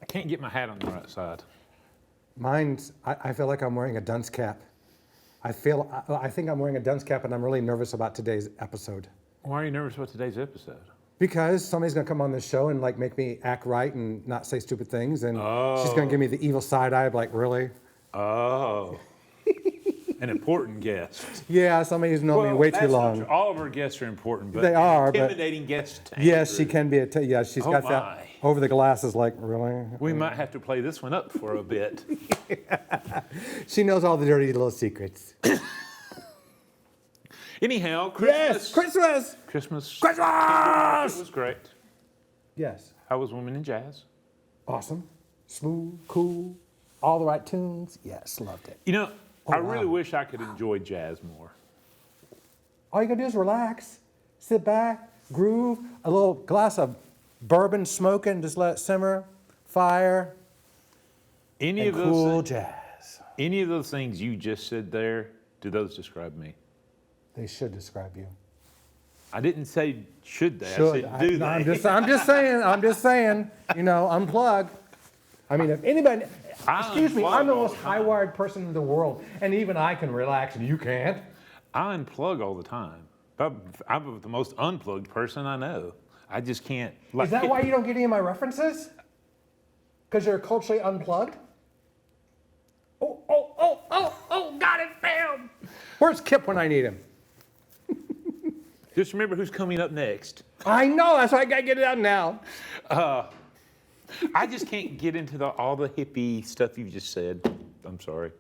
I can't get my hat on the right side. I feel like I'm wearing a dunce cap. I think I'm wearing a dunce cap and I'm really nervous about today's episode. Why are you nervous about today's episode? Because somebody's gonna come on this show and like make me act right and not say stupid things, and she's gonna give me the evil side eye of like, really? Oh. An important guest. Yeah, somebody who's known me way too long. All of our guests are important, but they are. Intimidating guest. Yes, she can be. She's got that over the glasses. Like, really? We might have to play this one up for a bit. She knows all the dirty little secrets. Anyhow, Christmas. Yes, Christmas. Christmas. Christmas. It was great. Yes. How was Women in Jazz? Awesome. Smooth, cool, all the right tunes. Yes, loved it. You know, I really wish I could enjoy jazz more. All you gotta do is relax, sit back, groove, a little glass of bourbon smoking, just let it simmer, fire, and cool jazz. Any of those things you just said there, do those describe me? They should describe you. I didn't say should they, Should. I said do they. I'm just saying, you know, unplug. I mean, if anybody, excuse me, I'm the most high-wired person in the world, and even I can relax and you can't. I unplug all the time. I'm the most unplugged person I know. I just can't. Is that why you don't get any of my references? Because you're culturally unplugged? Oh, got it, bam! Where's Kip when I need him? Just remember who's coming up next. I know, that's why I gotta get it out now. I just can't get into all the hippie stuff you just said. I'm sorry.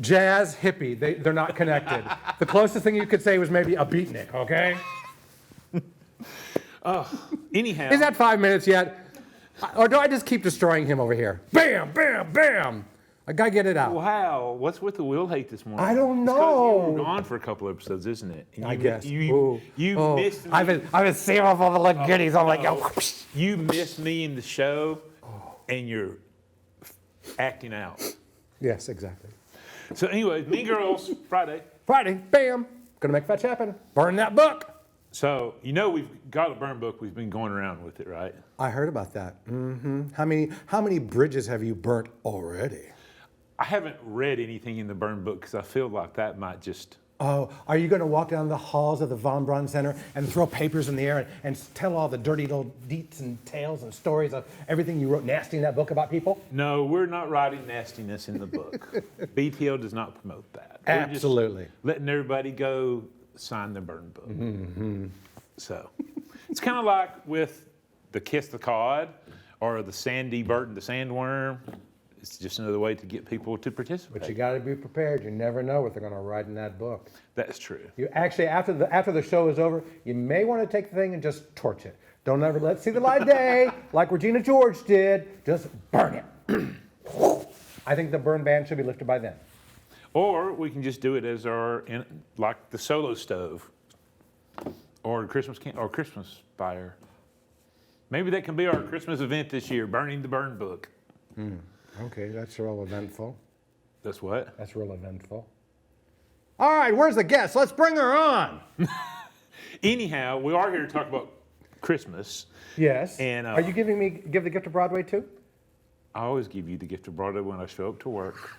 Jazz, hippie, they're not connected. The closest thing you could say was maybe a beatnik, okay? Anyhow. Is that 5 minutes yet? Or do I just keep destroying him over here? Bam, bam, bam! I gotta get it out. Wow, what's with the will hate this morning? I don't know. It's 'cause you were gone for a couple episodes, isn't it? I guess. You missed me. I've been seeing off all the little goodies. I'm like, oh. You missed me in the show, and you're acting out. Yes, exactly. So anyway, Mean Girls, Friday, bam! Gonna make fetch happen. Burn that book. So, you know we've got a burn book. We've been going around with it, right? I heard about that. Mm-hmm. How many bridges have you burnt already? I haven't read anything in the burn book because I feel like that might just... Oh, are you going to walk down the halls of the Von Braun Center and throw papers in the air and tell all the dirty little deets and tales and stories of everything you wrote nasty in that book about people? No, we're not writing nastiness in the book. BTO does not promote that. Absolutely. We're just letting everybody go sign the burn book. Mm-hmm. So, it's kind of like with the Kiss the Cod or the Sandy Burton, the Sandworm. It's just another way to get people to participate. But you got to be prepared. You never know what they're going to write in that book. That's true. You actually, after the show is over, you may want to take the thing and just torch it. Don't ever let it see the light of day, like Regina George did. Just burn it. I think the burn ban should be lifted by then. Or we can just do it as like the solo stove, or Christmas fire. Maybe that can be our Christmas event this year, burning the burn book. Okay, that's real eventful. That's what? That's real eventful. All right, where's the guest? Let's bring her on. Anyhow, we are here to talk about Christmas. Yes. And are you give the gift of Broadway too? I always give you the gift of Broadway when I show up to work.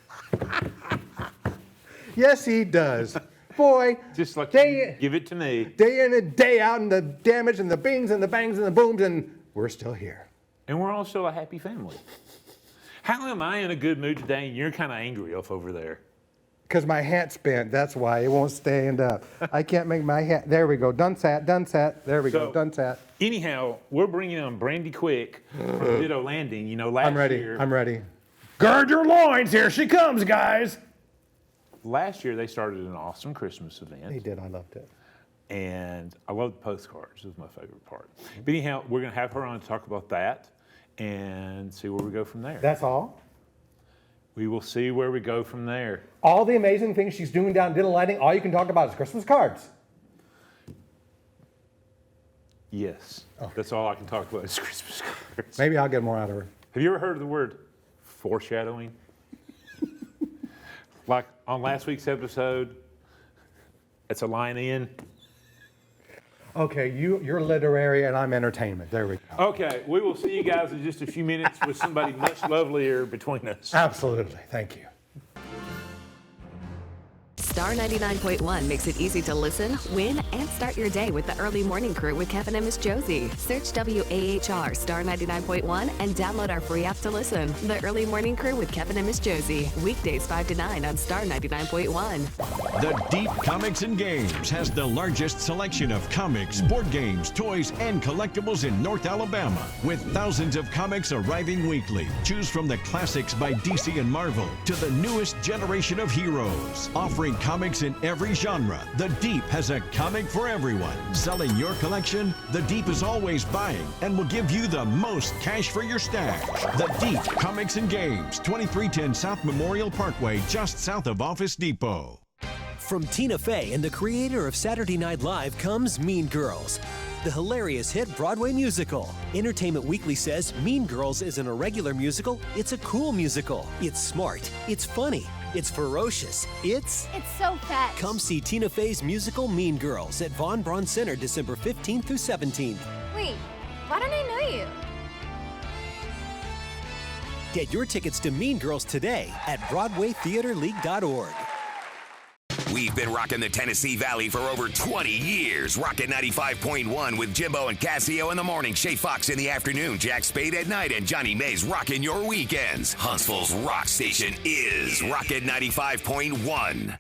Yes, he does. Boy, just like you give it to me. Day in and day out, and the damage and the bings and the bangs and the booms, and we're still here. And we're all still a happy family. How am I in a good mood today and you're kind of angry off over there? Because my hat's bent. That's why. It won't stand up. I can't make my hat. There we go. Dunce hat. There we go. Dunce hat. Anyhow, we're bringing on Brandy Quick from Ditto Landing. You know, last year. I'm ready. Gird your loins. Here she comes, guys. Last year, they started an awesome Christmas event. They did. I loved it. And I love the postcards. It was my favorite part. But anyhow, we're going to have her on to talk about that and see where we go from there. That's all? We will see where we go from there. All the amazing things she's doing down Ditto Landing, all you can talk about is Christmas cards. Yes. That's all I can talk about is Christmas cards. Maybe I'll get more out of her. Have you ever heard of the word foreshadowing? Like on last week's episode, it's a line in. Okay, you're literary and I'm entertainment. There we go. Okay, we will see you guys in just a few minutes with somebody much lovelier between us. Absolutely. Thank you. Star 99.1 makes it easy to listen, win, and start your day with the early morning crew with Kevin and Miss Josie. Search WAHR Star 99.1 and download our free app to listen. The early morning crew with Kevin and Miss Josie. Weekdays 5 to 9 on Star 99.1. The Deep Comics and Games has the largest selection of comics, board games, toys, and collectibles in North Alabama. With thousands of comics arriving weekly. Choose from the classics by DC and Marvel to the newest generation of heroes. Offering comics in every genre, The Deep has a comic for everyone. Selling your collection, The Deep is always buying and will give you the most cash for your stash. The Deep Comics and Games, 2310 South Memorial Parkway, just south of Office Depot. From Tina Fey and the creator of Saturday Night Live comes Mean Girls, the hilarious hit Broadway musical. Entertainment Weekly says Mean Girls isn't a regular musical, it's a cool musical. It's smart, it's funny, it's ferocious, it's so fat. Come see Tina Fey's musical Mean Girls at Von Braun Center December 15th through 17th. Wait, why don't I know you? Get your tickets to Mean Girls today at BroadwayTheaterLeague.org. We've been rocking the Tennessee Valley for over 20 years. Rockin' 95.1 with Jimbo and Cassio in the morning, Shay Fox in the afternoon, Jack Spade at night, and Johnny Mays rocking your weekends. Huntsville's rock station is Rockin' 95.1.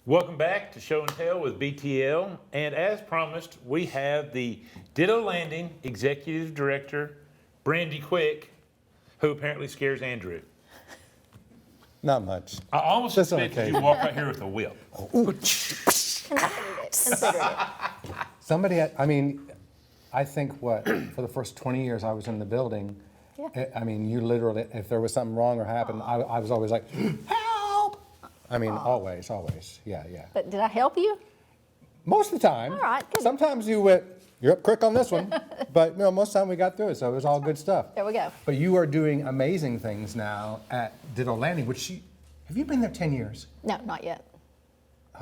Welcome back to Show and Tell with BTL. And as promised, we have the Ditto Landing Executive Director, Brandy Quick, who apparently scares Andrew. Not much. I almost Just on expected you to occasion. walk out here with a whip. Consider it. Somebody, I think for the first 20 years I was in the building, Yeah. I mean, you literally, if there was something wrong or happened, I was always like, help! I mean, always, yeah. But did I help you? Most of the time. All right, good. Sometimes you went, you're up quick on this one, but most of the time we got through it, so it was all good stuff. There we go. But you are doing amazing things now at Ditto Landing, have you been there 10 years? No, not yet.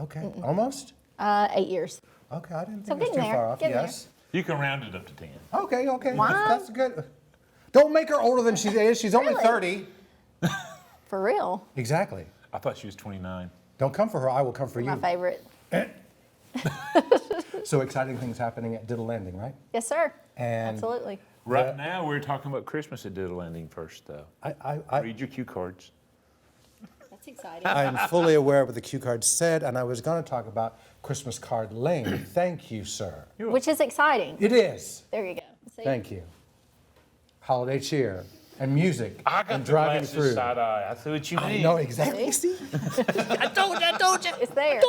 Okay, almost? 8 years. Okay, I didn't So think it was getting too there, far off, getting there. yes. You can round it up to 10. Okay, Wow. that's good. Don't make her older than she is, she's only Really? 30. For real. Exactly. I thought she was 29. Don't come for her, I will come for My you. favorite. So exciting things happening at Ditto Landing, right? Yes, sir. And- Absolutely. Right now, we're talking about Christmas at Ditto Landing first, though. I Read your cue cards. That's exciting. I'm fully aware of what the cue card said, and I was going to talk about Christmas Card Lane. Thank you, sir. Which is exciting. It is. There you go. See? Thank you. Holiday cheer and music I got and the driving glasses through. side eye. I see what you mean. I know exactly. See? See? It's there.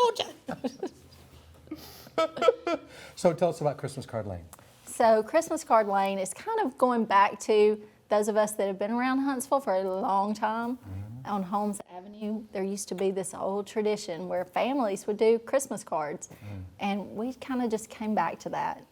So tell us about Christmas Card Lane. So Christmas Card Lane is kind of going back to those of us that have been around Huntsville for a long time. On Holmes Avenue, there used to be this old tradition where families would do Christmas cards. And we kind of just came back to that.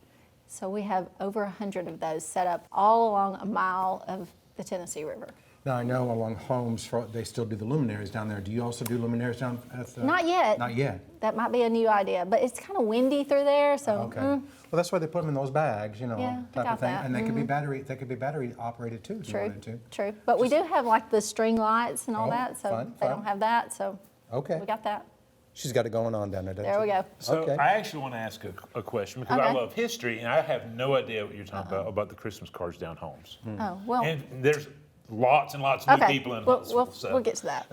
So we have over 100 of those set up all along a mile of the Tennessee River. Now I know along Holmes, they still do the luminaries down there. Do you also do luminaries down at the? Not yet. Not yet. That might be a new idea, but it's kind of windy through there, so Okay. Well, that's why they put them in those bags, Yeah, I type got of thing. that. And they could be battery. They could be battery operated too, if you true, wanted to. true. But we do have like the string lights and all Oh, that, so fun, they fun. don't have that, so Okay. we got that. She's got it going on down there, doesn't There she? we go. So Okay. I actually want to ask a question because I Okay. love history and I have no idea what you're talking about the Christmas cards down Holmes. Oh, well. And there's lots and lots of new Okay, people in we'll, Huntsville. we'll, so. we'll get to that.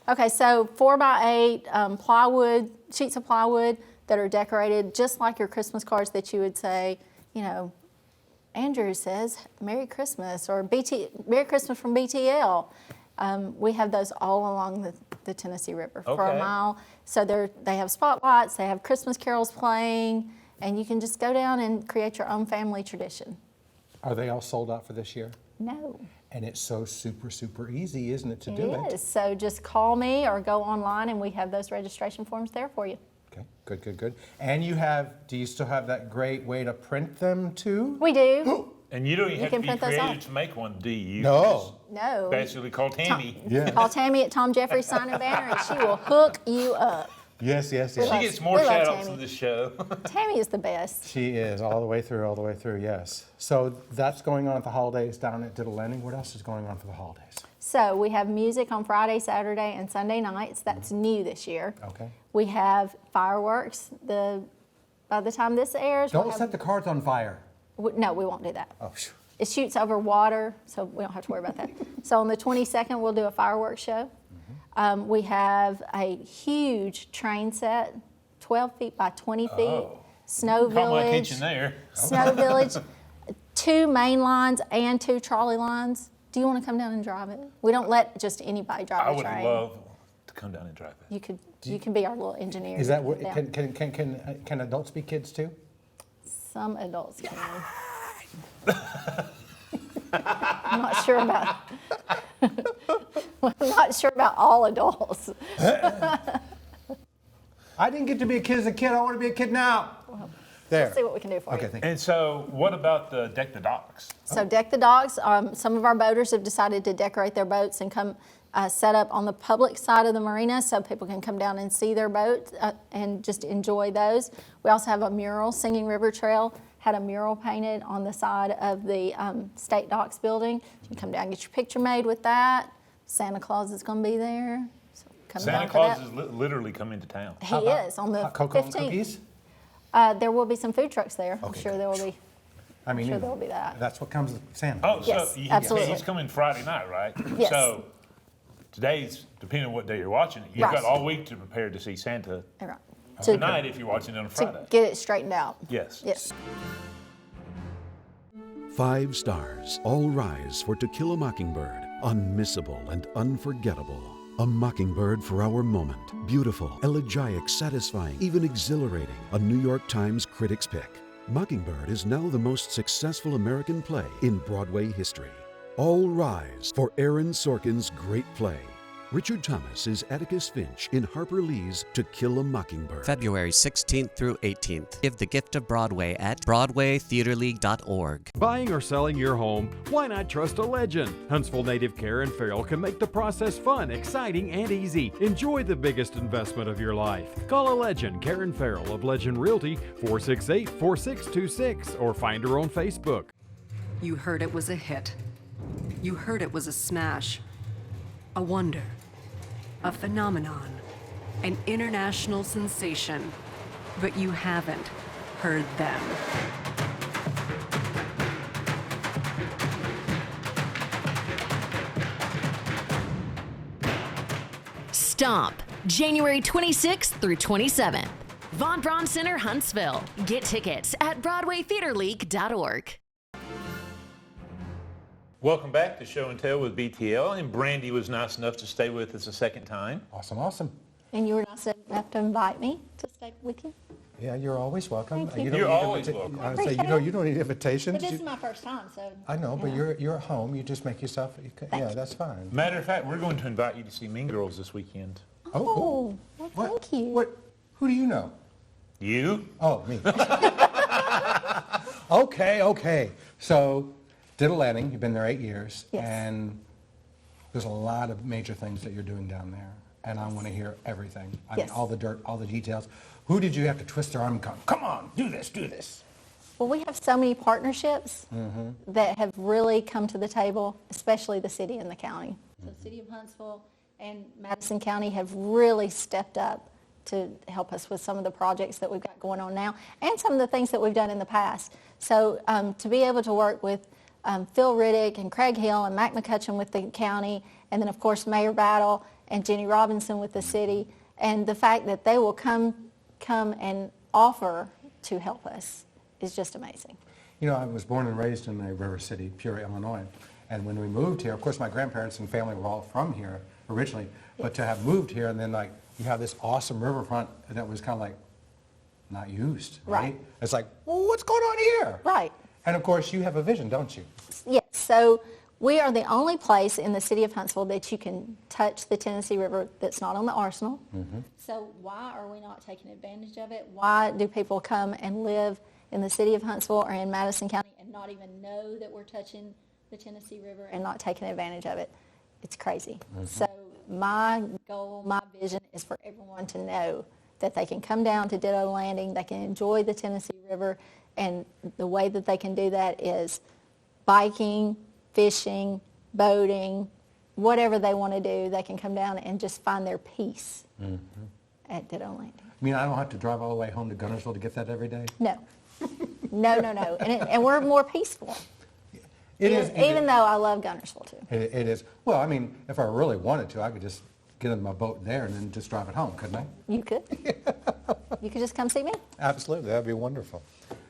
Okay, so 4x8 plywood, sheets of plywood that are decorated just like your Christmas cards that you would say, Andrew says Merry Christmas or Merry Christmas from BTL. We have those all along the the Tennessee River for Okay. a mile. So they have spotlights, they have Christmas carols playing, and you can just go down and create your own family tradition. Are they all sold out for this year? No. And it's so super, super easy, isn't it, to do It it? is. So just call me or go online, and we have those registration forms there for you. Okay, good, good, good. And do you still have that great way to print them too? We do. And you don't even have to can be print those creative off. to make one, do you? No. No. Basically call Tammy. Yeah. Call Tammy at Tom Jeffries Sign and Banner, and she will hook you up. Yes, yes, We yes. She love- gets more we love shout outs Tammy. in this show. Tammy is the best. She is all the way through, yes. So that's going on at the holidays down at Ditto Landing. What else is going on for the holidays? So we have music on Friday, Saturday, and Sunday nights. That's new this year. Okay. We have fireworks. By the time this airs, Don't set the cards on fire. no, we won't do that. Oh, phew. It shoots over water, so we don't have to worry about that. So on the 22nd, we'll do a fireworks show. We have a huge train set, 12 feet by 20 feet. Oh. Snow Caught my Village. attention there. Snow Village, 2 main lines and 2 trolley lines. Do you want to come down and drive it? We don't let just anybody drive I a would train. love to come down and drive it. You can be our little engineer. Is that what, Yeah. can adults be kids too? Some adults can. I'm not sure about. I'm not sure about all adults. I didn't get to be a kid as a kid. I want to be a kid now. There. Let's see what we can do for Okay, you. thank you. And so, what about the Deck the Docks? So deck the docks. Some of our boaters have decided to decorate their boats and come set up on the public side of the marina so people can come down and see their boats and just enjoy those. We also have a mural. Singing River Trail had a mural painted on the side of the State Docks building. You can come down and get your picture made with that. Santa Claus is going to be there. So come Santa down for Claus that. is literally coming to town. He is on the Hot cocoa and 15th. cookies? There will be some food trucks there. I'm Okay, sure there will be. I mean, sure you know, there'll be that. That's what comes with Santa. Oh, Yes, so absolutely. he's coming Friday night, right? Yes. So, today's, depending on what day you're watching it, you've Right. got all week to prepare to see Santa All right. To, tonight if you're watching it on a to Friday. get it straightened out. Yes. Yes. 5 stars. All rise for To Kill a Mockingbird. Unmissable and unforgettable. A mockingbird for our moment. Beautiful, elegiac, satisfying, even exhilarating. A New York Times critic's pick. Mockingbird is now the most successful American play in Broadway history. All rise for Aaron Sorkin's great play. Richard Thomas is Atticus Finch in Harper Lee's To Kill a Mockingbird. February 16th through 18th. Give the gift of Broadway at BroadwayTheaterLeague.org. Buying or selling your home? Why not trust a legend? Huntsville native Karen Farrell can make the process fun, exciting, and easy. Enjoy the biggest investment of your life. Call a legend, Karen Farrell of Legend Realty, 468-4626, or find her on Facebook. You heard it was a hit. You heard it was a smash. A wonder. A phenomenon. An international sensation. But you haven't heard them. Stomp, January 26th through 27th. Von Braun Center, Huntsville. Get tickets at BroadwayTheaterLeague.org. Welcome back to Show and Tell with BTL. And Brandy was nice enough to stay with us a second time. Awesome, awesome. And you were nice enough to invite me to stay with you. Yeah, you're always welcome. Thank you. don't You're need always invita- welcome. I would say, Appreciate you it. don't need invitations. But this You- is my first time, so. I know, but you you're at home. You just make yourself. Yeah, that's fine. Matter of fact, we're going to invite you to see Mean Girls this weekend. Oh, well, What? thank you. What? Who do you know? You? Oh, me. Okay. So, Ditto Landing, you've been there 8 years, Yes. and there's a lot of major things that you're doing down there, and I want to hear everything. I mean, Yes. all the dirt, all the details. Who did you have to twist their arm and come on, do this? Well, we have so many partnerships that have really come to the table, especially the city and the county. So the city of Huntsville and Madison County have really stepped up to help us with some of the projects that we've got going on now and some of the things that we've done in the past. So to be able to work with Phil Riddick and Craig Hill and Mac McCutcheon with the county, and then of course Mayor Battle and Jenny Robinson with the city, and the fact that they will come and offer to help us is just amazing. You know, I was born and raised in a river city, Peoria, Illinois. And when we moved here, of course, my grandparents and family were all from here. originally, but to have moved here and then like you have this awesome riverfront that was kind of like not used, right? It's like, well, what's going on here? Right. And of course, you have a vision, don't you? Yes. So we are the only place in the city of Huntsville that you can touch the Tennessee River that's not on the arsenal. So why are we not taking advantage of it? Why do people come and live in the city of Huntsville or in Madison County and not even know that we're touching the Tennessee River and not taking advantage of it? It's crazy. So my goal, my vision is for everyone to know that they can come down to Ditto Landing, they can enjoy the Tennessee River, and the way that they can do that is biking, fishing, boating, whatever they want to do, they can come down and just find their peace at Ditto Landing. I mean, I don't have to drive all the way home to Gunnersville to get that every day? No. No. And we're more peaceful. It is. Even though I love Gunnersville too. It is. Well, I mean, if I really wanted to, I could just get in my boat there and then just drive it home, couldn't I? You could. You could just come see me. Absolutely. That'd be wonderful.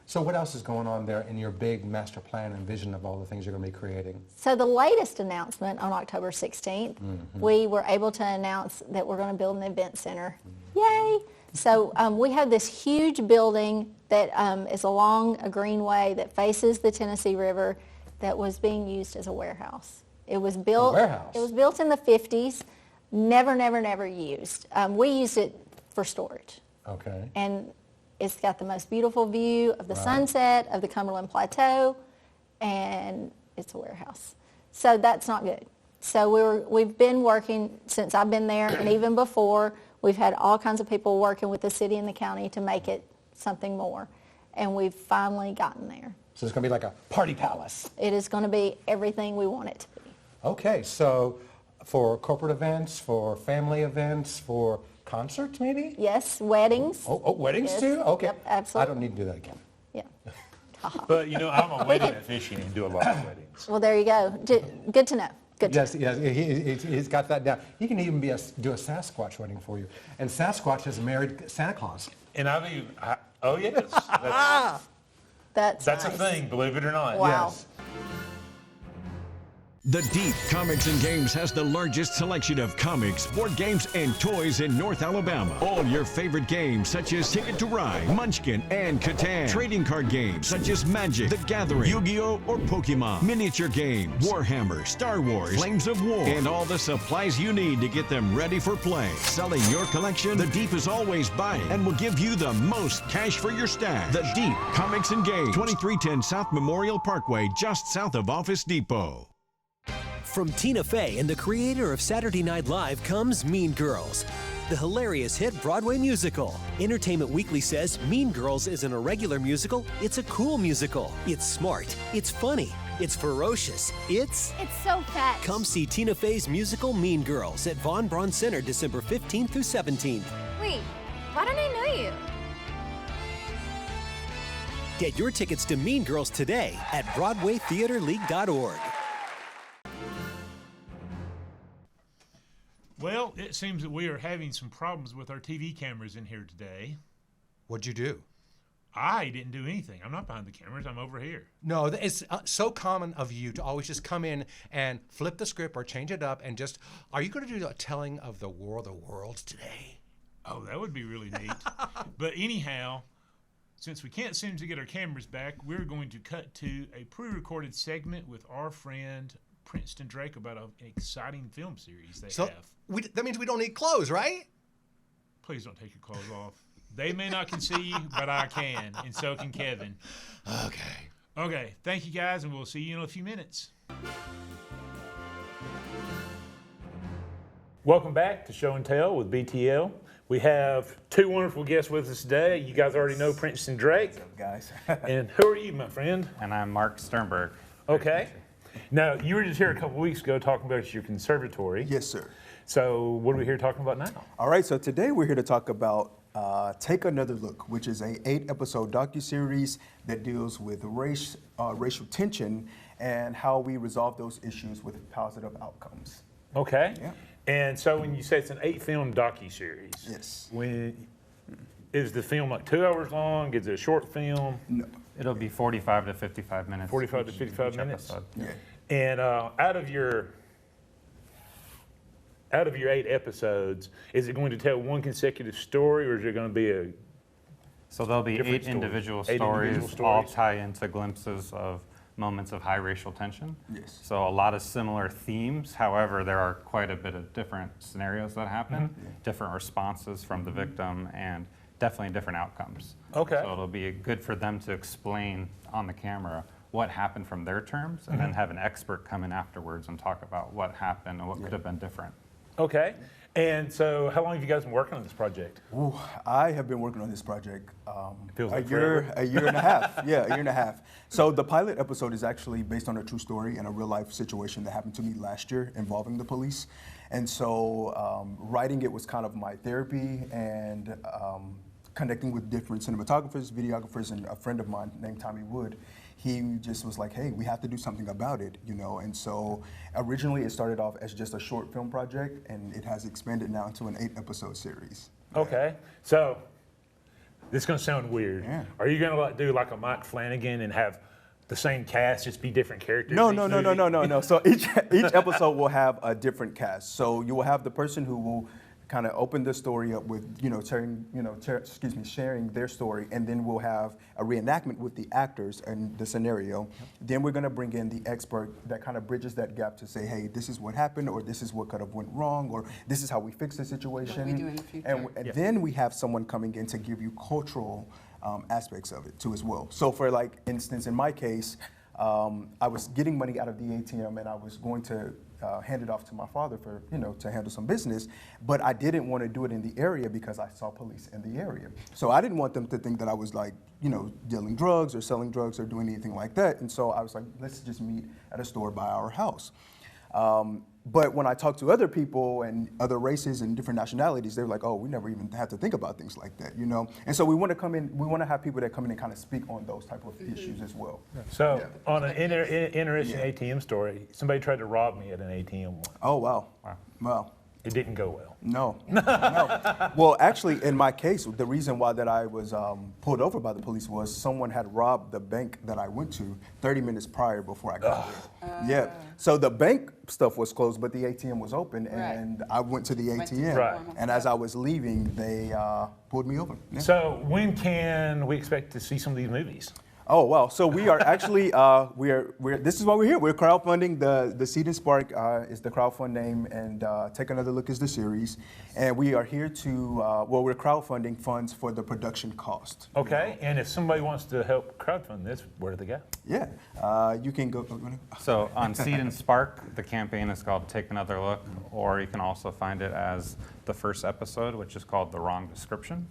So what else is going on there in your big master plan and vision of all the things you're going to be creating? So the latest announcement on October 16th, we were able to announce that we're going to build an event center. Yay! So we have this huge building that is along a greenway that faces the Tennessee River that was being used as a warehouse. It was built. A warehouse? It was built in the 50s. Never used. We used it for storage. Okay. And it's got the most beautiful view of the sunset, of the Cumberland Plateau, and it's a warehouse. So that's not good. So we've been working since I've been there, and even before, we've had all kinds of people working with the city and the county to make it something more. And we've finally gotten there. So it's going to be like a party palace. It is going to be everything we want it to be. Okay, so for corporate events, for family events, for concerts maybe? Yes, weddings. Oh, weddings Yes. too? Okay. Yep, absolutely. I don't need to do that again. Yeah. But, you know, I'm a wedding officiant and do a lot of weddings. Well, there you go. Good to know. Good to know. Yes, he's got that down. He can even do a Sasquatch wedding for you. And Sasquatch has married Santa Claus. And I've even, oh yes, That's that's a nice. thing, believe it or not. Wow. Yes. The Deep Comics and Games has the largest selection of comics, board games, and toys in North Alabama. All your favorite games such as Ticket to Ride, Munchkin, and Catan. Trading card games such as Magic, The Gathering, Yu-Gi-Oh! Or Pokemon. Miniature games, Warhammer, Star Wars, Flames of War, and all the supplies you need to get them ready for play. Selling your collection, The Deep is always buying and will give you the most cash for your stash. The Deep Comics and Games, 2310 South Memorial Parkway, just south of Office Depot. From Tina Fey and the creator of Saturday Night Live comes Mean Girls, the hilarious hit Broadway musical. Entertainment Weekly says Mean Girls isn't a regular musical, it's a cool musical. It's smart, it's funny, it's ferocious, it's so fat. Come see Tina Fey's musical Mean Girls at Von Braun Center December 15th through 17th. Wait, why don't I know you? Get your tickets to Mean Girls today at BroadwayTheaterLeague.org. Well, it seems that we are having some problems with our TV cameras in here today. What'd you do? I didn't do anything. I'm not behind the cameras. I'm over here. No, it's so common of you to always just come in and flip the script or change it up and just, are you going to do a telling of the War of the Worlds today? Oh, that would be really neat. But anyhow, since we can't seem to get our cameras back, we're going to cut to a pre-recorded segment with our friend Princeton Drake about an exciting film series they have. That means we don't need clothes, right? Please don't take your clothes off. They may not can see you, but I can, and so can Kevin. Okay, thank you guys, and we'll see you in a few minutes. Welcome back to Show and Tell with BTL. We have two wonderful guests with us today. You guys already know Princeton Drake. What's up, guys? And who are you, my friend? And I'm Mark Sternberg. Okay. Now, you were just here a couple weeks ago talking about your conservatory. Yes, sir. So what are we here talking about now? All right, so today we're here to talk about Take Another Look, which is a 8-episode docuseries that deals with racial tension and how we resolve those issues with positive outcomes. Okay. Yeah. And so when you say it's an 8-film docuseries, yes. Is the film like 2 hours long? Is it a short film? No. It'll be 45 to 55 minutes. 45 to 55 minutes? Yeah. And out of your out of your 8 episodes, is it going to tell one consecutive story, or is it going to be a So there'll be different 8 stories? individual 8 stories, individual all stories? tie into glimpses of moments of high racial tension. Yes. So a lot of similar themes. However, there are quite a bit of different scenarios that happen, different responses from the victim, and definitely different outcomes. Okay. So it'll be good for them to explain on the camera what happened from their terms, and then have an expert come in afterwards and talk about what happened and what could have been different. Okay. And so how long have you guys been working on this project? Ooh, I have been working on this project Feels like a year and a half. Yeah, a year and a half. So the pilot episode is actually based on a true story and a real life situation that happened to me last year involving the police. And so writing it was kind of my therapy, and connecting with different cinematographers, videographers, and a friend of mine named Tommy Wood. He just was like, hey, we have to do something about it, you know? And so originally it started off as just a short film project, and it has expanded now into an 8-episode series. Okay. So this is going to sound weird. Yeah. Are you going to like do like a Mike Flanagan and have the same cast, just be different characters? No. each movie? So each episode will have a different cast. So you will have the person who will kind of open the story up with, sharing their story, and then we'll have a reenactment with the actors and the scenario. Then we're going to bring in the expert that kind of bridges that gap to say, hey, this is what happened, or this is what could have went wrong, or this is how we fix the situation. What we do in the future. And then we have someone coming in to give you cultural aspects of it too as well. So for like instance, in my case, I was getting money out of the ATM, and I was going to hand it off to my father for, to handle some business, but I didn't want to do it in the area because I saw police in the area. So I didn't want them to think that I was like, dealing drugs or selling drugs or doing anything like that. And so I was like, let's just meet at a store by our house. But when I talk to other people and other races and different nationalities, they're like, oh, we never even have to think about things like that, And so we want to have people that come in and kind of speak on those type of issues as well. So on an interesting ATM story, somebody tried to rob me at an ATM once. Oh, wow. Wow. It didn't go well. No. Well, actually, in my case, the reason why that I was pulled over by the police was someone had robbed the bank that I went to 30 minutes prior before I got there. Yeah. So the bank stuff was closed, but the ATM was open, and I went to the ATM. Right. And as I was leaving, they pulled me over. Yeah. So when can we expect to see some of these movies? Oh, wow. So we are actually, this is why we're here. We're crowdfunding. The Seed and Spark is the crowdfund name, and Take Another Look is the series. And we are here to, we're crowdfunding funds for the production cost. Okay, and if somebody wants to help crowdfund this, where do they go? Yeah, you can go. So on Seed and Spark, the campaign is called Take Another Look, or you can also find it as the first episode, which is called The Wrong Description.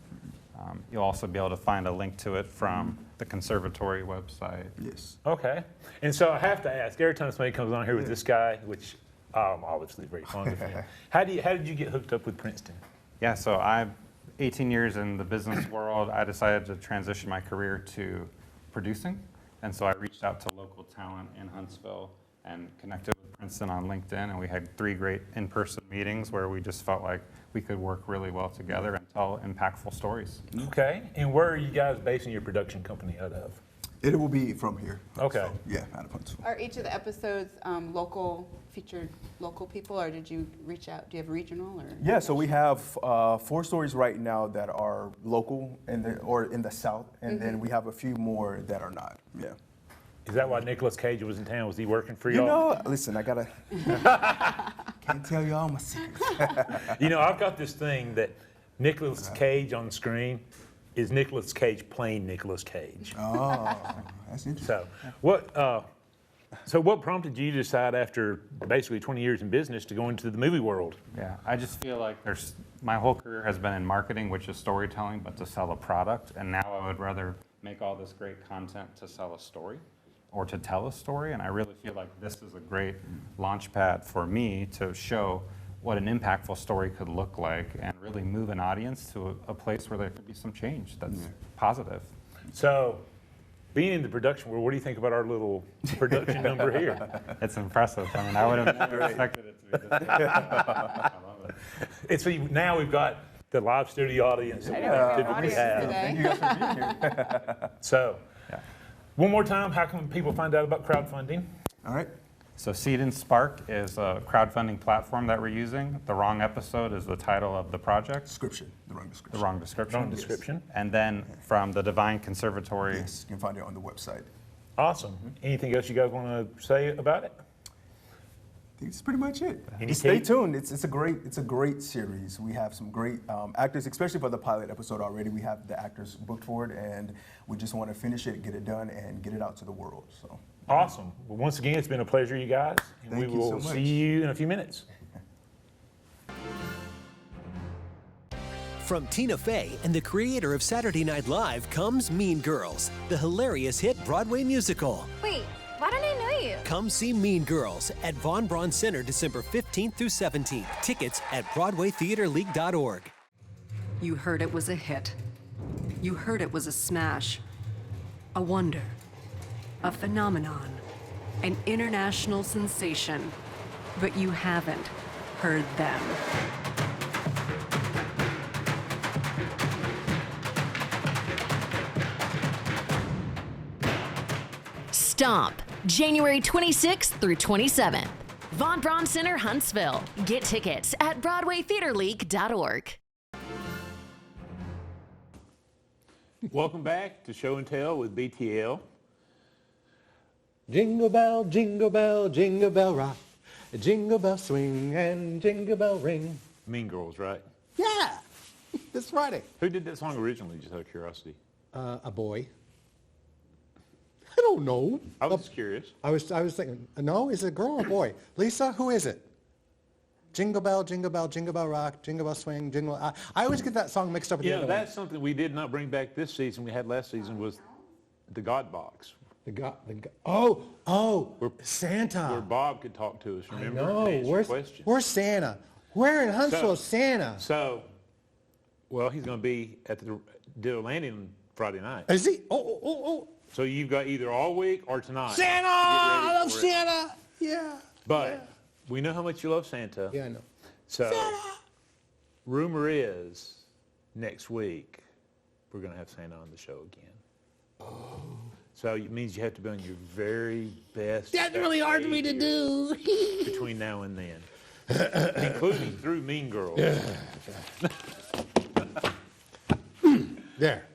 You'll also be able to find a link to it from the conservatory website. Yes. Okay. And so I have to ask, every time somebody comes on here with this guy, which I'm obviously very fond of him, how did you get hooked up with Princeton? Yeah, so I'm 18 years in the business world. I decided to transition my career to producing. And so I reached out to local talent in Huntsville and connected with Princeton on LinkedIn. And we had 3 great in-person meetings where we just felt like we could work really well together and tell impactful stories. Okay. And where are you guys basing your production company out of? It will be from here. Okay. So, yeah, out of Huntsville. Are each of the episodes featured local people, or did you reach out? Do you have regional or? Yeah, so we have 4 stories right now that are local in the South, and then we have a few more that are not. Yeah. Is that why Nicolas Cage was in town? Was he working for y'all? Listen, I gotta can't tell you all my secrets. I've got this thing that Nicolas Cage on the screen is Nicolas Cage playing Nicolas Cage. Oh, that's interesting. So what prompted you to decide after basically 20 years in business to go into the movie world? Yeah, I just feel like my whole career has been in marketing, which is storytelling, but to sell a product. And now I would rather make all this great content to sell a story or to tell a story. And I really feel like this is a great launch pad for me to show what an impactful story could look like and really move an audience to a place where there could be some change that's positive. So, being in the production world, what do you think about our little production number here? It's impressive. I mean, I would have never expected it to be this big. I love it. So now we've got the live studio audience that we typically have. Thank you guys for being here. So, one more time, how can people find out about crowdfunding? All right. So Seed and Spark is a crowdfunding platform that we're using. The Wrong Episode is the title of the project. Description, the wrong description. The Wrong Description. Wrong description. And then from the Divine Conservatory. Yes, you can find it on the website. Awesome. Anything else you guys want to say about it? I think that's pretty much it. Any Stay tape? tuned. It's a great series. We have some great actors, especially for the pilot episode already. We have the actors booked for it, and we just want to finish it, get it done, and get it out to the world. So. Awesome. Well, once again, it's been a pleasure, you guys. And Thank we you so will much. see you in a few minutes. From Tina Fey and the creator of Saturday Night Live comes Mean Girls, the hilarious hit Broadway musical. Wait, why don't I know you? Come see Mean Girls at Von Braun Center December 15th through 17th. Tickets at BroadwayTheaterLeague.org. You heard it was a hit. You heard it was a smash. A wonder. A phenomenon. An international sensation. But you haven't heard them. Stomp, January 26th through 27th. Von Braun Center, Huntsville. Get tickets at BroadwayTheaterLeague.org. Welcome back to Show and Tell with BTL. Jingle bell, jingle bell rock. Jingle bell swing and jingle bell ring. Mean Girls, right? Yeah, this Friday. Who did that song originally, just out of curiosity? A boy. I don't know. I was just curious. I was thinking, no, is it a girl or a boy? Lisa, who is it? Jingle bell, jingle bell rock, jingle bell swing, jingle. I always get that song mixed up with the Yeah, other that's something we did not bring back this season. We had last season was the God Box. Santa. Where Bob could talk to us, remember? No, And answer questions. where's Santa? Where in Huntsville is Santa? So, well, he's going to be at the Ditto Landing on Friday night. Is he? Oh. So you've got either all week or tonight. Santa! I love Santa! Yeah. But we know how much you love Santa. Yeah, I know. So, rumor is next week we're going to have Santa on the show again. Oh. So it means you have to be on your very best. That's really hard for me to do. Between now and then, including through Mean Girls. There.